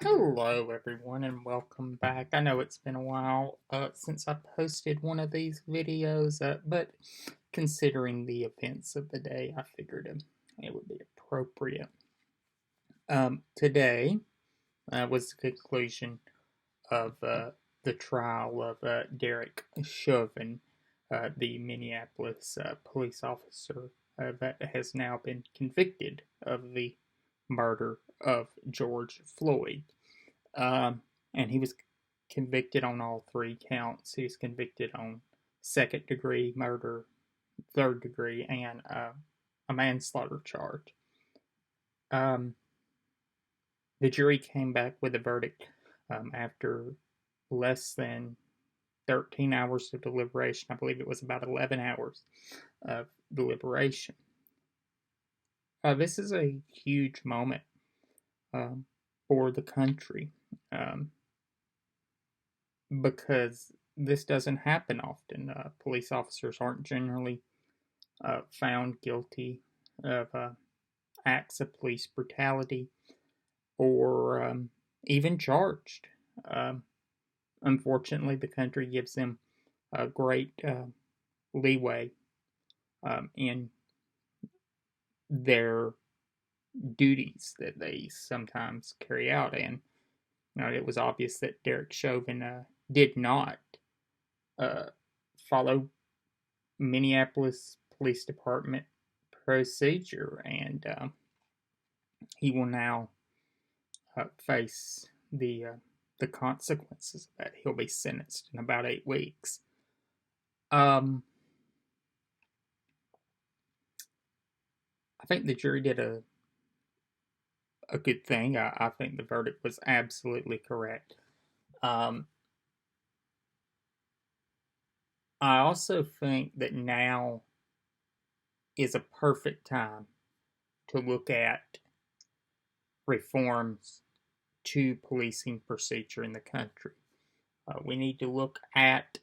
Hello, everyone, and welcome back. I know it's been a while since I posted one of these videos, but considering the events of the day, I figured it would be appropriate. Today was the conclusion of the trial of Derek Chauvin, the Minneapolis police officer that has now been convicted of the murder of George Floyd. Um, and he was convicted on all three counts. He was convicted on second degree murder, third degree, and a manslaughter charge. Um, the jury came back with a verdict after less than 13 hours of deliberation. I believe it was about 11 hours of deliberation. This is a huge moment um, for the country. Um, because this doesn't happen often. Police officers aren't generally found guilty of acts of police brutality or even charged. Um, Unfortunately, the country gives them a great leeway in their duties that they sometimes carry out. And it was obvious that Derek Chauvin did not uh, follow Minneapolis Police Department procedure, and he will now face the consequences of that. He'll be sentenced in about 8 weeks. Um, I think the jury did a good thing. I think the verdict was absolutely correct. Um, I also think that now is a perfect time to look at reforms to policing procedure in the country. We need to look at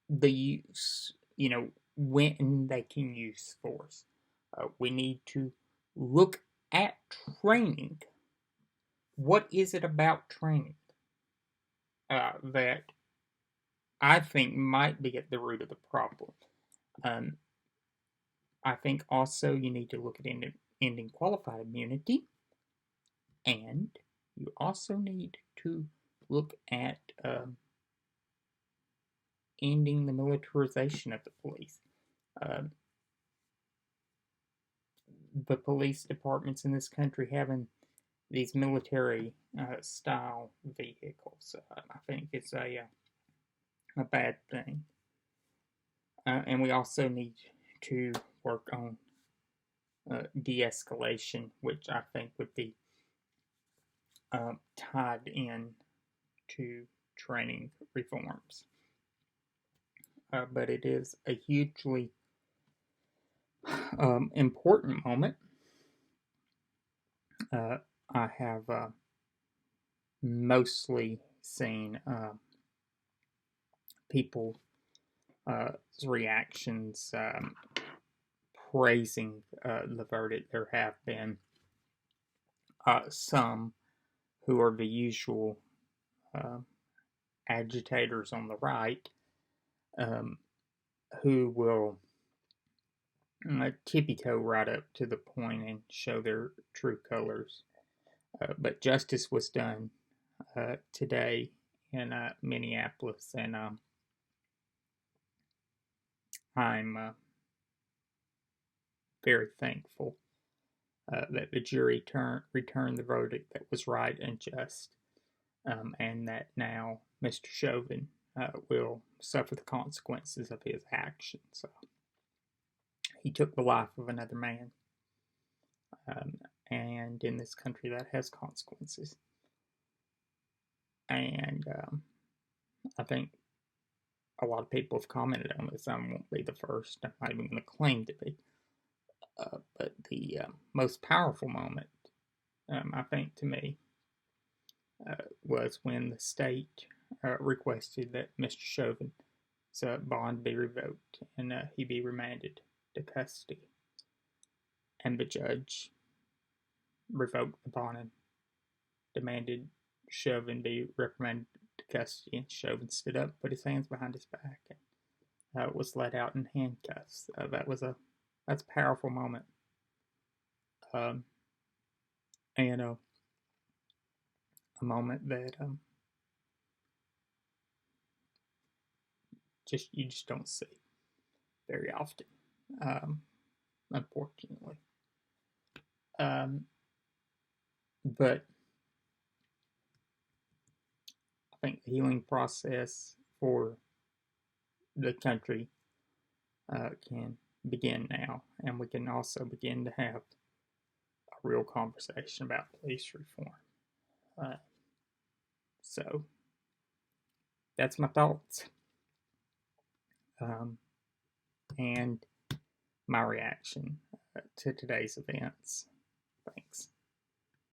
the use, when they can use force. We need to look at training. What is it about training that I think might be at the root of the problem? Um, I think also you need to look at ending qualified immunity, and you also need to look at ending the militarization of the police. Um, the police departments in this country having these military style vehicles, I think it's a bad thing. And we also need to work on de escalation, which I think would be tied in to training reforms. But it is a hugely important moment. I have mostly seen people's reactions praising the verdict. There have been some who are the usual uh, agitators on the right um, who will tippy toe right up to the point and show their true colors. But justice was done today in Minneapolis, and I'm very thankful that the jury returned the verdict that was right and just, and that now Mr. Chauvin will suffer the consequences of his actions. He took the life of another man, um, and in this country that has consequences. And I think a lot of people have commented on this. I won't be the first. I'm not even going to claim to be. But the most powerful moment, I think, to me, was when the state requested that Mr. Chauvin's bond be revoked and he be remanded to custody. And the judge revoked the bond and demanded Chauvin be reprimanded to custody, and Chauvin stood up, put his hands behind his back, and was let out in handcuffs. That's a powerful moment, um, and a moment that you just don't see very often, um, unfortunately. But I think the healing process for the country can begin now, and we can also begin to have a real conversation about police reform. Uh, so that's my thoughts, and my reaction to today's events. Thanks.